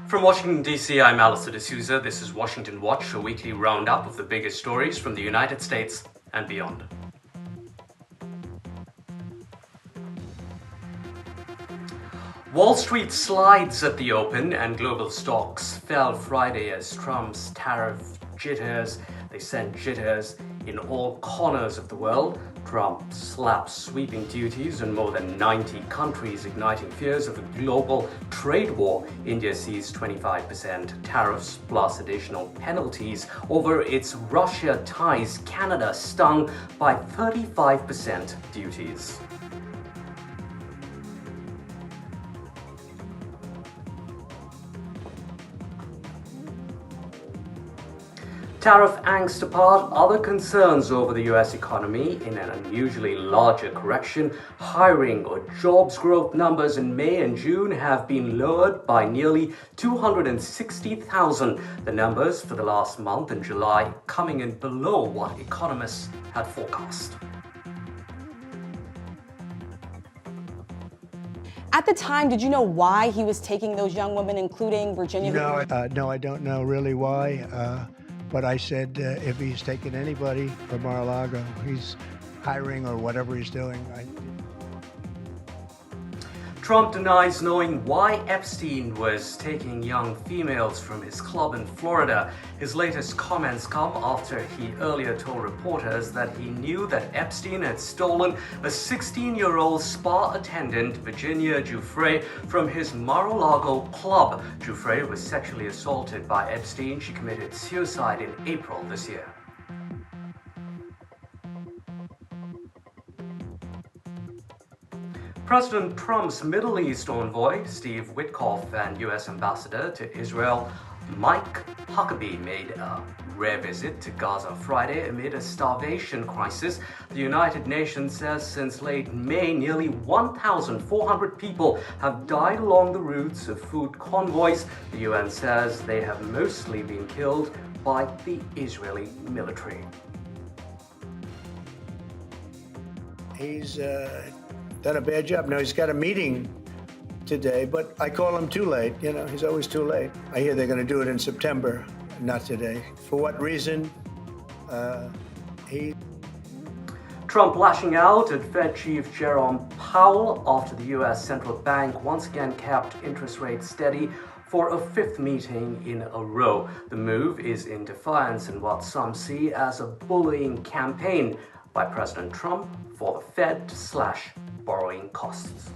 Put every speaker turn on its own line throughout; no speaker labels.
From Washington, D.C., I'm Alistair D'Souza. This is Washington Watch, a weekly roundup of the biggest stories from the United States and beyond. Wall Street slides at the open and global stocks fell Friday as Trump's tariff jitters, they sent jitters in all corners of the world. Trump slaps sweeping duties on more than 90 countries, igniting fears of a global trade war. India sees 25% tariffs plus additional penalties over its Russia ties. Canada stung by 35% duties. Tariff angst apart, other concerns over the US economy in an unusually larger correction. Hiring or jobs growth numbers in May and June have been lowered by nearly 260,000. The numbers for the last month in July coming in below what economists had forecast.
At the time, did you know why he was taking those young women, including Virginia?
No, I don't know really why. But I said if he's taking anybody from Mar-a-Lago, he's hiring or whatever he's doing.
Trump denies knowing why Epstein was taking young females from his club in Florida. His latest comments come after he earlier told reporters that he knew that Epstein had stolen a 16-year-old spa attendant, Virginia Giuffre, from his Mar-a-Lago club. Giuffre was sexually assaulted by Epstein. She committed suicide in April this year. President Trump's Middle East envoy, Steve Witkoff, and U.S. Ambassador to Israel, Mike Huckabee, made a rare visit to Gaza Friday amid a starvation crisis. The United Nations says since late May, nearly 1,400 people have died along the routes of food convoys. The UN says they have mostly been killed by the Israeli military.
He's done a bad job. Now he's got a meeting today, but I call him too late. You know, he's always too late. I hear they're going to do it in September, not today. For what reason?
Trump lashing out at Fed Chief Jerome Powell after the U.S. Central Bank once again kept interest rates steady for a fifth meeting in a row. The move is in defiance in what some see as a bullying campaign by President Trump for the Fed to slash borrowing costs.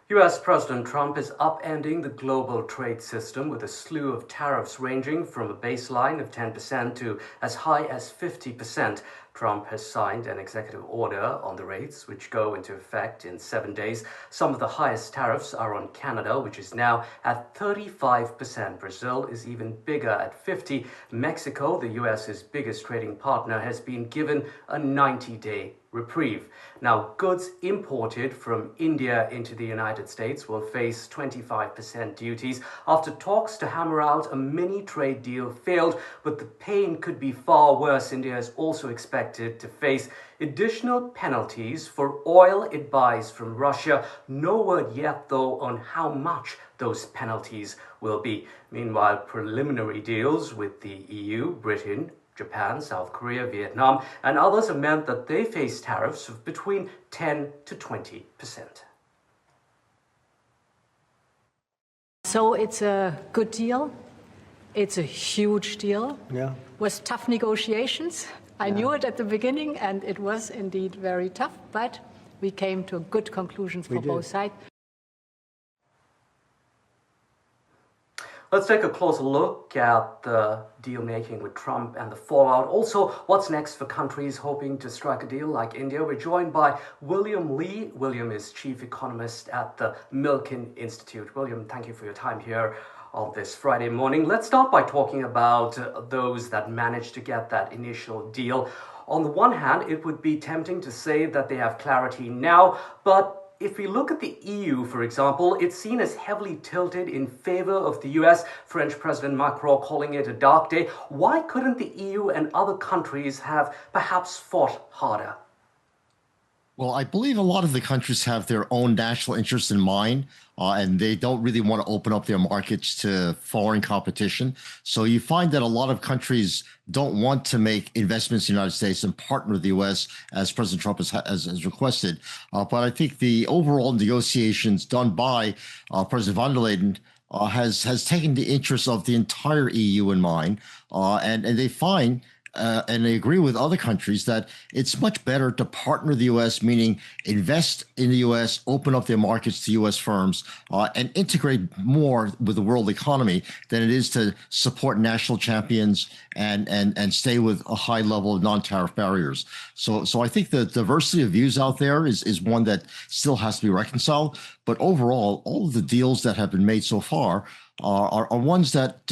US President Trump is upending the global trade system with a slew of tariffs ranging from a baseline of 10% to as high as 50%. Trump has signed an executive order on the rates, which go into effect in 7 days. Some of the highest tariffs are on Canada, which is now at 35%. Brazil is even bigger at 50%. Mexico, the US's biggest trading partner, has been given a 90-day reprieve. Now, goods imported from India into the United States will face 25% duties after talks to hammer out a mini trade deal failed, but the pain could be far worse. India is also expected to face additional penalties for oil it buys from Russia. No word yet, though, on how much those penalties will be. Meanwhile, preliminary deals with the EU, Britain, Japan, South Korea, Vietnam, and others have meant that they face tariffs of between 10 to 20%.
So it's a good deal. It's a huge deal.
Yeah.
It was tough negotiations. I knew it at the beginning, and it was indeed very tough, but we came to good conclusions for both sides.
Let's take a closer look at the deal-making with Trump and the fallout. Also, what's next for countries hoping to strike a deal like India? We're joined by William Lee. William is chief economist at the Milken Institute. William, thank you for your time here on this Friday morning. Let's start by talking about those that managed to get that initial deal. On the one hand, it would be tempting to say that they have clarity now, but if we look at the EU, for example, it's seen as heavily tilted in favor of the US, French President Macron calling it a dark day. Why couldn't the EU and other countries have perhaps fought harder?
Well, I believe a lot of the countries have their own national interests in mind, and they don't really want to open up their markets to foreign competition. So you find that a lot of countries don't want to make investments in the United States and partner with the U.S., as President Trump has requested. But I think the overall negotiations done by President von der Leyen has taken the interests of the entire EU in mind, and they find and they agree with other countries that it's much better to partner with the U.S., meaning invest in the U.S., open up their markets to U.S. firms, and integrate more with the world economy than it is to support national champions and stay with a high level of non-tariff barriers. So I think the diversity of views out there is one that still has to be reconciled. But overall, all of the deals that have been made so far are ones that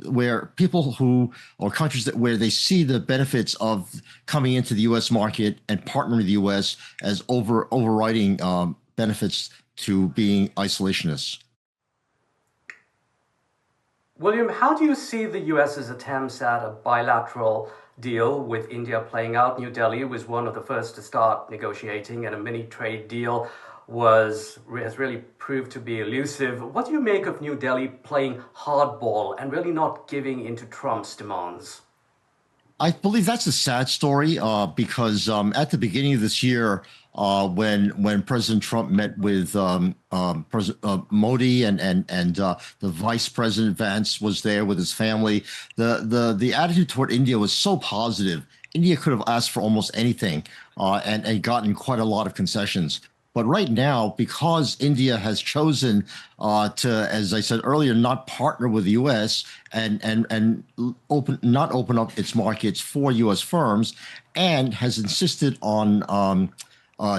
where people or countries where they see the benefits of coming into the U.S. market and partnering with the U.S. as overriding benefits to being isolationists.
William, how do you see the US's attempts at a bilateral deal with India playing out? New Delhi was one of the first to start negotiating, and a mini trade deal has really proved to be elusive. What do you make of New Delhi playing hardball and really not giving into Trump's demands?
I believe that's a sad story because at the beginning of this year, when President Trump met with President Modi and the Vice President Vance was there with his family, the attitude toward India was so positive. India could have asked for almost anything and gotten quite a lot of concessions. But right now, because India has chosen to, as I said earlier, not partner with the U.S. and not open up its markets for U.S. firms, and has insisted on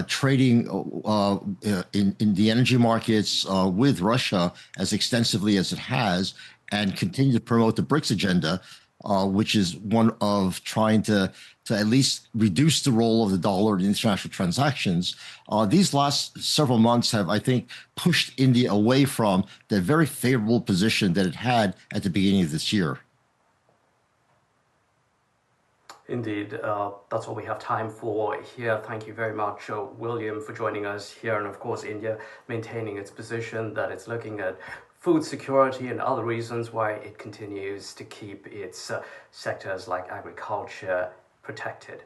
trading in the energy markets with Russia as extensively as it has, and continue to promote the BRICS agenda, which is one of trying to at least reduce the role of the dollar in international transactions. These last several months have, I think, pushed India away from the very favorable position that it had at the beginning of this year.
Indeed, that's all we have time for here. Thank you very much, William, for joining us here. And of course, India maintaining its position that it's looking at food security and other reasons why it continues to keep its sectors like agriculture protected.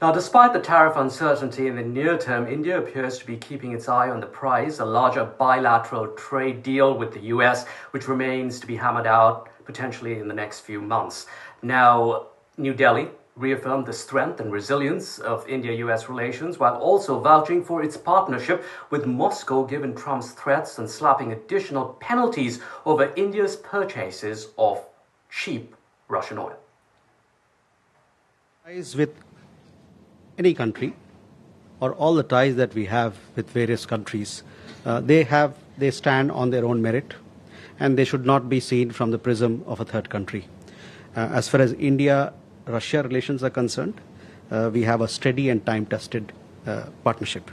Now, despite the tariff uncertainty in the near term, India appears to be keeping its eye on the prize, a larger bilateral trade deal with the US, which remains to be hammered out potentially in the next few months. Now, New Delhi reaffirmed the strength and resilience of India-US relations while also vouching for its partnership with Moscow given Trump's threats and slapping additional penalties over India's purchases of cheap Russian oil.
Ties with any country, or all the ties that we have with various countries, they stand on their own merit, and they should not be seen from the prism of a third country. As far as India-Russia relations are concerned, we have a steady and time-tested partnership.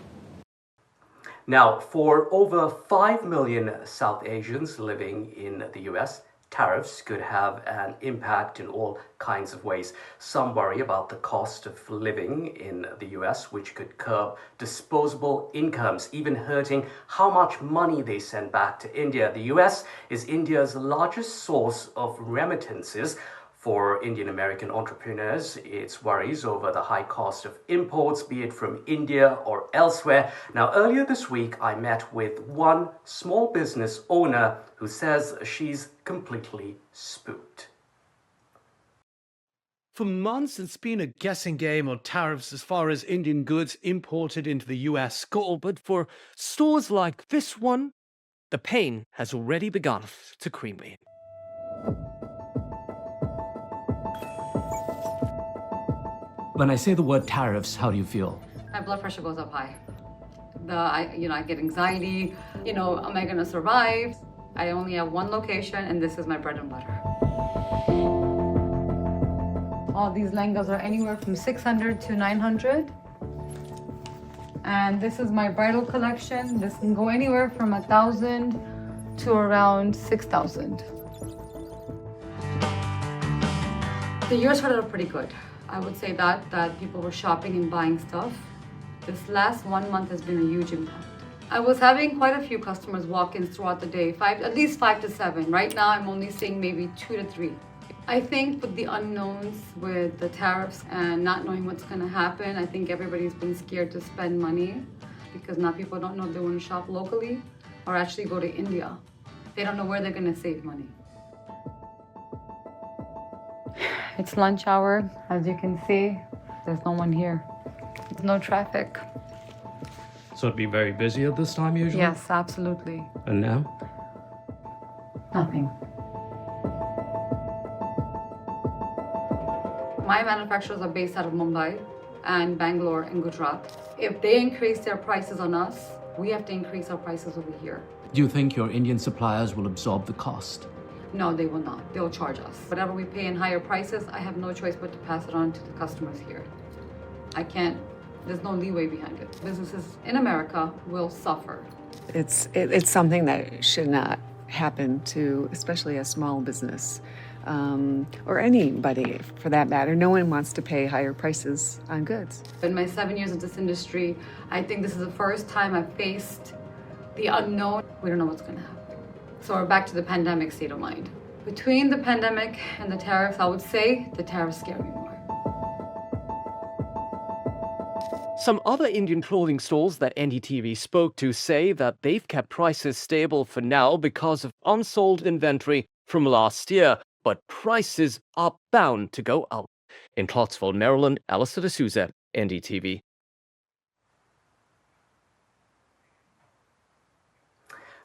Now, for over 5 million South Asians living in the US, tariffs could have an impact in all kinds of ways. Some worry about the cost of living in the US, which could curb disposable incomes, even hurting how much money they send back to India. The US is India's largest source of remittances. For Indian American entrepreneurs, it's worries over the high cost of imports, be it from India or elsewhere. Now, earlier this week, I met with one small business owner who says she's completely spooked.
For months, it's been a guessing game on tariffs as far as Indian goods imported into the US go, but for stores like this one, the pain has already begun to creep in.
When I say the word tariffs, how do you feel?
My blood pressure goes up high. I get anxiety. Am I going to survive? I only have one location, and this is my bread and butter. All these lehengas are anywhere from 600 to 900. And this is my bridal collection. This can go anywhere from 1,000 to around 6,000. The years started out pretty good. I would say that people were shopping and buying stuff. This last 1 month has been a huge impact. I was having quite a few customers walk-ins throughout the day, at least 5 to 7. Right now, I'm only seeing maybe 2 to 3. I think with the unknowns, with the tariffs and not knowing what's going to happen, I think everybody's been scared to spend money because now people don't know if they want to shop locally or actually go to India. They don't know where they're going to save money. It's lunch hour. As you can see, there's no one here. There's no traffic.
So it'd be very busy at this time usually?
Yes, absolutely.
And now?
Nothing. My manufacturers are based out of Mumbai and Bangalore and Gujarat. If they increase their prices on us, we have to increase our prices over here.
Do you think your Indian suppliers will absorb the cost?
No, they will not. They'll charge us. Whatever we pay in higher prices, I have no choice but to pass it on to the customers here. I can't, there's no leeway behind it. Businesses in America will suffer.
It's something that should not happen to, especially a small business, or anybody for that matter. No one wants to pay higher prices on goods.
In my 7 years of this industry, I think this is the first time I've faced the unknown. We don't know what's going to happen. So we're back to the pandemic state of mind. Between the pandemic and the tariffs, I would say the tariffs scare me more.
Some other Indian clothing stores that NDTV spoke to say that they've kept prices stable for now because of unsold inventory from last year, but prices are bound to go up. In Clarksville, Maryland, Alistair D'Souza, NDTV.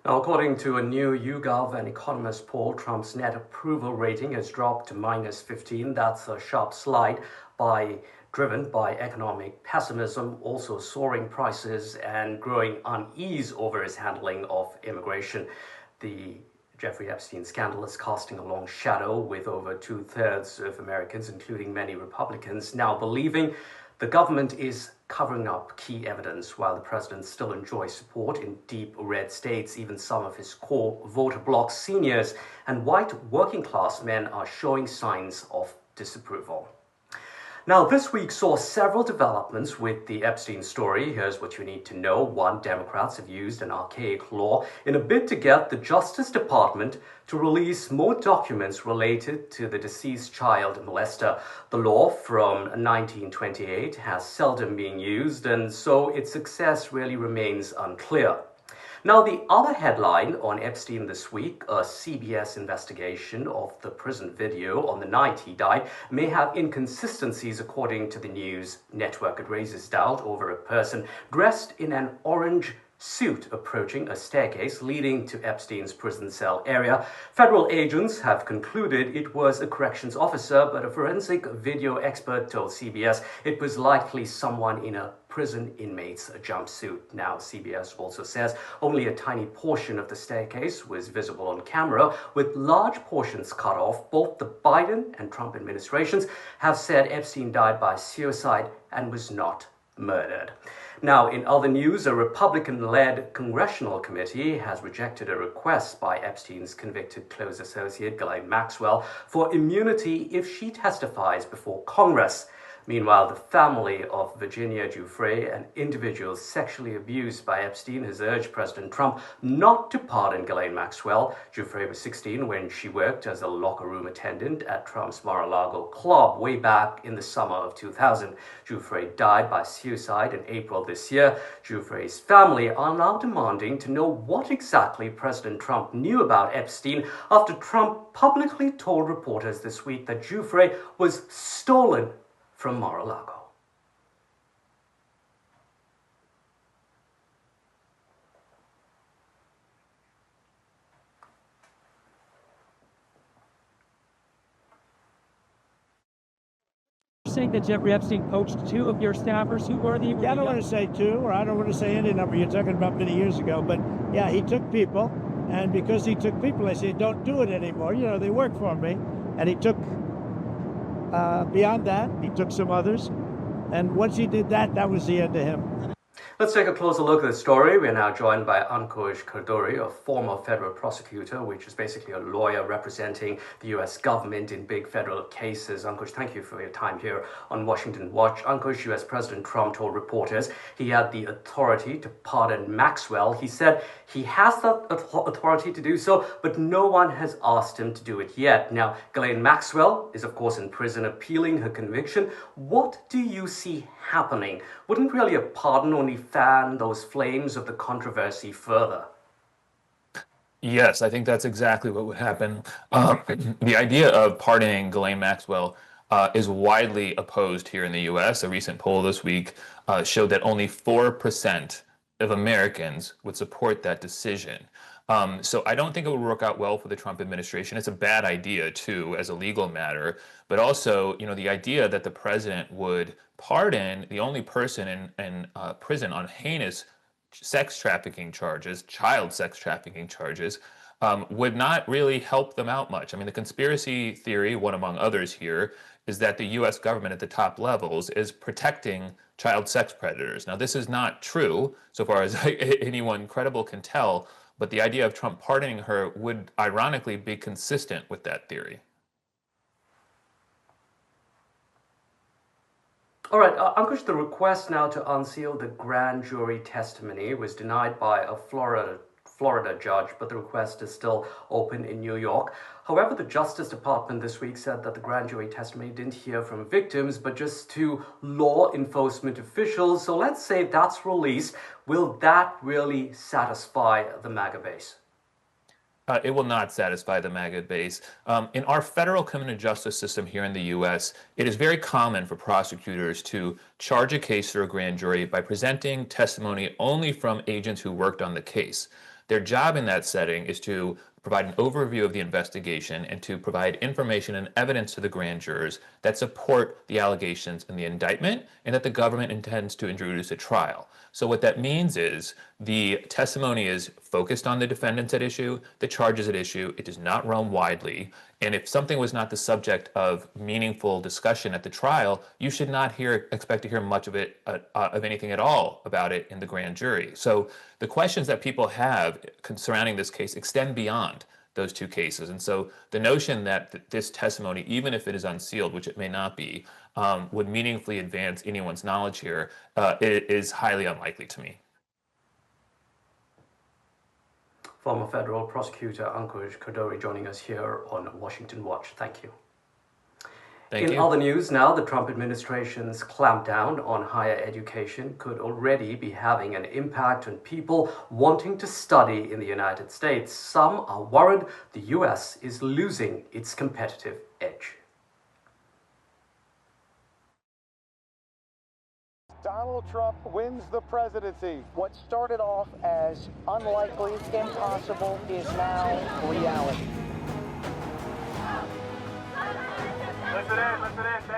Now, according to a new YouGov and Economist poll, Trump's net approval rating has dropped to -15. That's a sharp slide driven by economic pessimism, also soaring prices and growing unease over his handling of immigration. The Jeffrey Epstein scandal is casting a long shadow, with over 2/3 of Americans, including many Republicans, now believing the government is covering up key evidence, while the president still enjoys support in deep red states. Even some of his core voter bloc seniors and white working class men are showing signs of disapproval. Now, this week saw several developments with the Epstein story. Here's what you need to know. One, Democrats have used an archaic law in a bid to get the Justice Department to release more documents related to the deceased child molester. The law from 1928 has seldom been used, and so its success really remains unclear. Now, the other headline on Epstein this week, a CBS investigation of the prison video on the night he died, may have inconsistencies according to the news network. It raises doubt over a person dressed in an orange suit approaching a staircase leading to Epstein's prison cell area. Federal agents have concluded it was a corrections officer, but a forensic video expert told CBS it was likely someone in a prison inmate's jumpsuit. Now, CBS also says only a tiny portion of the staircase was visible on camera, with large portions cut off. Both the Biden and Trump administrations have said Epstein died by suicide and was not murdered. Now, in other news, a Republican-led congressional committee has rejected a request by Epstein's convicted close associate, Ghislaine Maxwell, for immunity if she testifies before Congress. Meanwhile, the family of Virginia Giuffre, an individual sexually abused by Epstein, has urged President Trump not to pardon Ghislaine Maxwell. Giuffre was 16 when she worked as a locker room attendant at Trump's Mar-a-Lago club way back in the summer of 2000. Giuffre died by suicide in April this year. Giuffre's family are now demanding to know what exactly President Trump knew about Epstein after Trump publicly told reporters this week that Giuffre was stolen from Mar-a-Lago.
Saying that Jeffrey Epstein poached 2 of your staffers. Who were the?
Yeah, I don't want to say 2, or I don't want to say any number. You're talking about many years ago, but yeah, he took people, and because he took people, I said, don't do it anymore. You know, they work for me, and he took
Beyond that, he took some others. And once he did that, that was the end of him.
Let's take a closer look at the story. We're now joined by Ankush Khardori, a former federal prosecutor, which is basically a lawyer representing the U.S. government in big federal cases. Ankush, thank you for your time here on Washington Watch. Ankush, U.S. President Trump told reporters he had the authority to pardon Maxwell. He said he has that authority to do so, but no one has asked him to do it yet. Now, Ghislaine Maxwell is, of course, in prison appealing her conviction. What do you see happening? Wouldn't really a pardon only fan those flames of the controversy further?
Yes, I think that's exactly what would happen. The idea of pardoning Ghislaine Maxwell is widely opposed here in the U.S. A recent poll this week showed that only 4% of Americans would support that decision. So I don't think it would work out well for the Trump administration. It's a bad idea, too, as a legal matter. But also, the idea that the president would pardon the only person in prison on heinous sex trafficking charges, child sex trafficking charges, would not really help them out much. I mean, the conspiracy theory, one among others here, is that the U.S. government at the top levels is protecting child sex predators. Now, this is not true, so far as anyone credible can tell, but the idea of Trump pardoning her would ironically be consistent with that theory.
All right, Ankush, the request now to unseal the grand jury testimony was denied by a Florida judge, but the request is still open in New York. However, the Justice Department this week said that the grand jury testimony didn't hear from victims, but just to law enforcement officials. So let's say that's released. Will that really satisfy the MAGA base?
It will not satisfy the MAGA base. In our federal criminal justice system here in the U.S., it is very common for prosecutors to charge a case through a grand jury by presenting testimony only from agents who worked on the case. Their job in that setting is to provide an overview of the investigation and to provide information and evidence to the grand jurors that support the allegations in the indictment and that the government intends to introduce at trial. So what that means is the testimony is focused on the defendants at issue, the charges at issue. It does not roam widely. And if something was not the subject of meaningful discussion at the trial, you should not expect to hear much of it, of anything at all about it in the grand jury. So the questions that people have surrounding this case extend beyond those two cases. And so the notion that this testimony, even if it is unsealed, which it may not be, would meaningfully advance anyone's knowledge here is highly unlikely to me.
Former federal prosecutor Ankush Khardori joining us here on Washington Watch. Thank you. In other news now, the Trump administration's clampdown on higher education could already be having an impact on people wanting to study in the United States. Some are worried the U.S. is losing its competitive edge.
Donald Trump wins the presidency. What started off as unlikely, impossible, is now reality.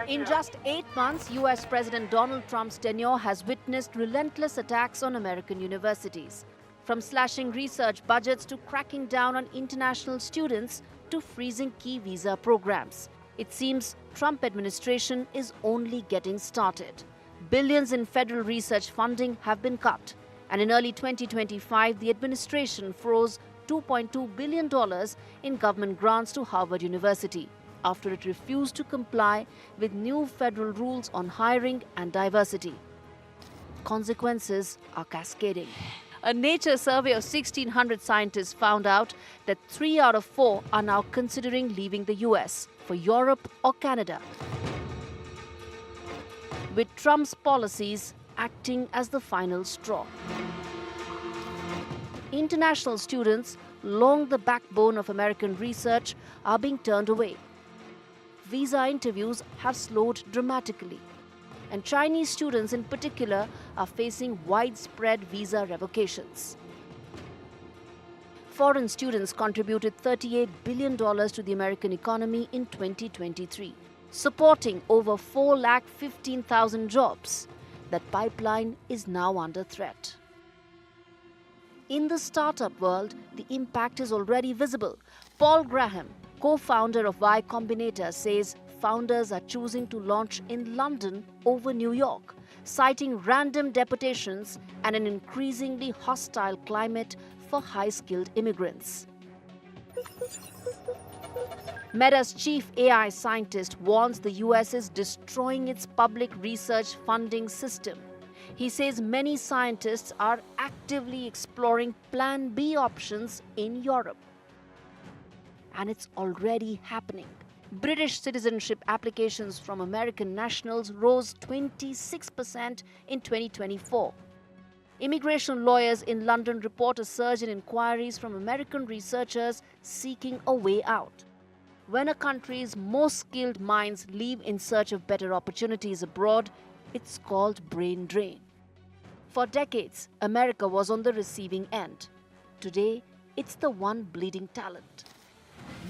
In just 8 months, U.S. President Donald Trump's tenure has witnessed relentless attacks on American universities. From slashing research budgets to cracking down on international students to freezing key visa programs. It seems Trump administration is only getting started. Billions in federal research funding have been cut. And in early 2025, the administration froze $2.2 billion in government grants to Harvard University after it refused to comply with new federal rules on hiring and diversity. Consequences are cascading. A Nature survey of 1,600 scientists found out that 3 out of 4 are now considering leaving the US for Europe or Canada, with Trump's policies acting as the final straw. International students, long the backbone of American research, are being turned away. Visa interviews have slowed dramatically, and Chinese students in particular are facing widespread visa revocations. Foreign students contributed $38 billion to the American economy in 2023, supporting over 415,000 jobs. That pipeline is now under threat. In the startup world, the impact is already visible. Paul Graham, co-founder of Y Combinator, says founders are choosing to launch in London over New York, citing random deportations and an increasingly hostile climate for high-skilled immigrants. Meta's chief AI scientist warns the US is destroying its public research funding system. He says many scientists are actively exploring Plan B options in Europe. And it's already happening. British citizenship applications from American nationals rose 26% in 2024. Immigration lawyers in London report a surge in inquiries from American researchers seeking a way out. When a country's most skilled minds leave in search of better opportunities abroad, it's called brain drain. For decades, America was on the receiving end. Today, it's the one bleeding talent.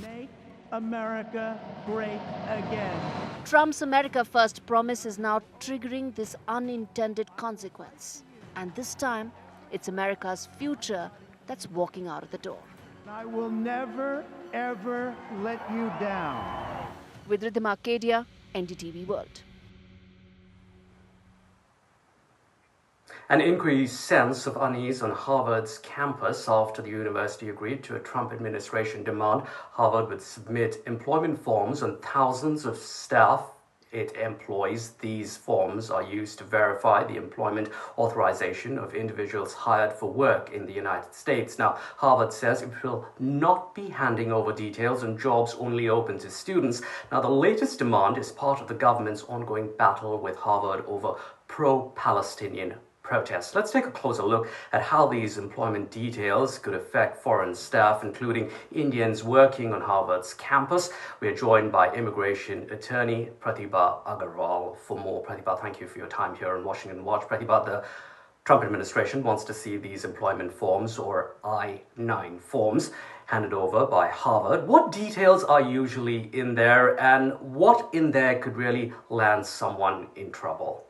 Make America great again.
Trump's America First promise is now triggering this unintended consequence. And this time, it's America's future that's walking out of the door.
I will never, ever let you down.
With Rhythm Arcadia, NDTV World.
An increased sense of unease on Harvard's campus after the university agreed to a Trump administration demand Harvard would submit employment forms on thousands of staff it employs. These forms are used to verify the employment authorization of individuals hired for work in the United States. Now, Harvard says it will not be handing over details on jobs only open to students. Now, the latest demand is part of the government's ongoing battle with Harvard over pro-Palestinian protests. Let's take a closer look at how these employment details could affect foreign staff, including Indians working on Harvard's campus. We are joined by immigration attorney Pratibha Agarwal for more. Pratibha, thank you for your time here on Washington Watch. Pratibha, the Trump administration wants to see these employment forms, or I-9 forms, handed over by Harvard. What details are usually in there, and what in there could really land someone in trouble?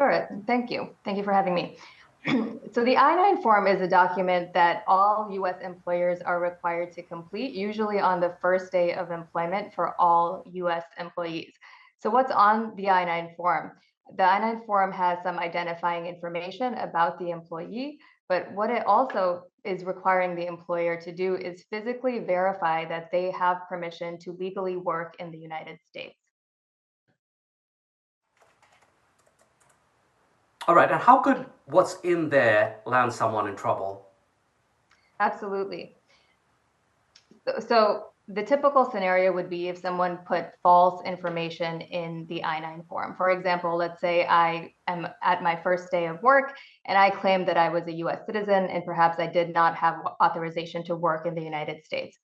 Sure, thank you. Thank you for having me. So the I-9 form is a document that all U.S. employers are required to complete, usually on the first day of employment for all U.S. employees. So what's on the I-9 form? The I-9 form has some identifying information about the employee, but what it also is requiring the employer to do is physically verify that they have permission to legally work in the United States.
All right, and how could what's in there land someone in trouble?
Absolutely. So the typical scenario would be if someone put false information in the I-9 form. For example, let's say I am at my first day of work and I claimed that I was a US citizen and perhaps I did not have authorization to work in the United States.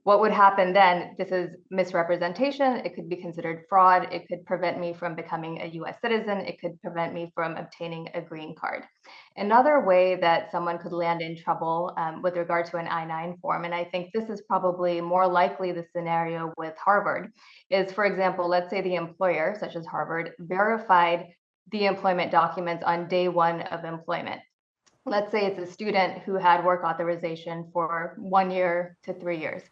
What would happen then? This is misrepresentation. It could be considered fraud. It could prevent me from becoming a US citizen. It could prevent me from obtaining a green card. Another way that someone could land in trouble with regard to an I-9 form, and I think this is probably more likely the scenario with Harvard, is, for example, let's say the employer, such as Harvard, verified the employment documents on day one of employment. Let's say it's a student who had work authorization for 1 year to 3 years.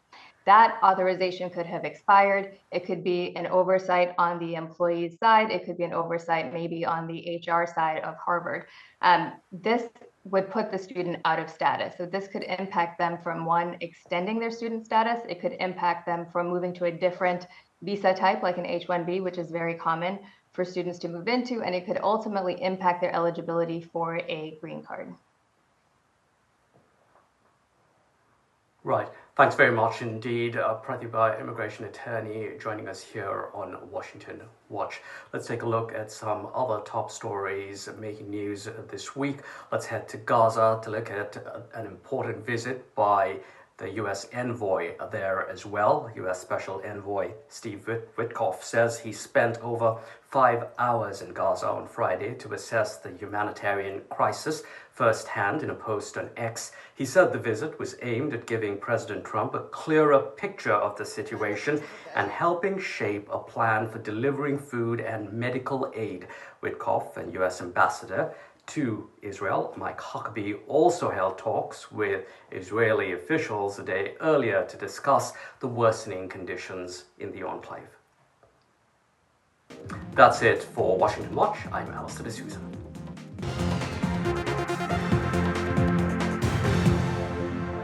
That authorization could have expired. It could be an oversight on the employee's side. It could be an oversight maybe on the HR side of Harvard. This would put the student out of status. So this could impact them from, one, extending their student status. It could impact them from moving to a different visa type, like an H-1B, which is very common for students to move into, and it could ultimately impact their eligibility for a green card.
Right. Thanks very much indeed, Pratibha, immigration attorney, joining us here on Washington Watch. Let's take a look at some other top stories making news this week. Let's head to Gaza to look at an important visit by the U.S. envoy there as well. U.S. Special Envoy Steve Witkoff says he spent over 5 hours in Gaza on Friday to assess the humanitarian crisis firsthand in a post on X. He said the visit was aimed at giving President Trump a clearer picture of the situation and helping shape a plan for delivering food and medical aid. Witkoff and U.S. Ambassador to Israel, Mike Huckabee, also held talks with Israeli officials a day earlier to discuss the worsening conditions in the enclave. That's it for Washington Watch. I'm Alistair D'Souza.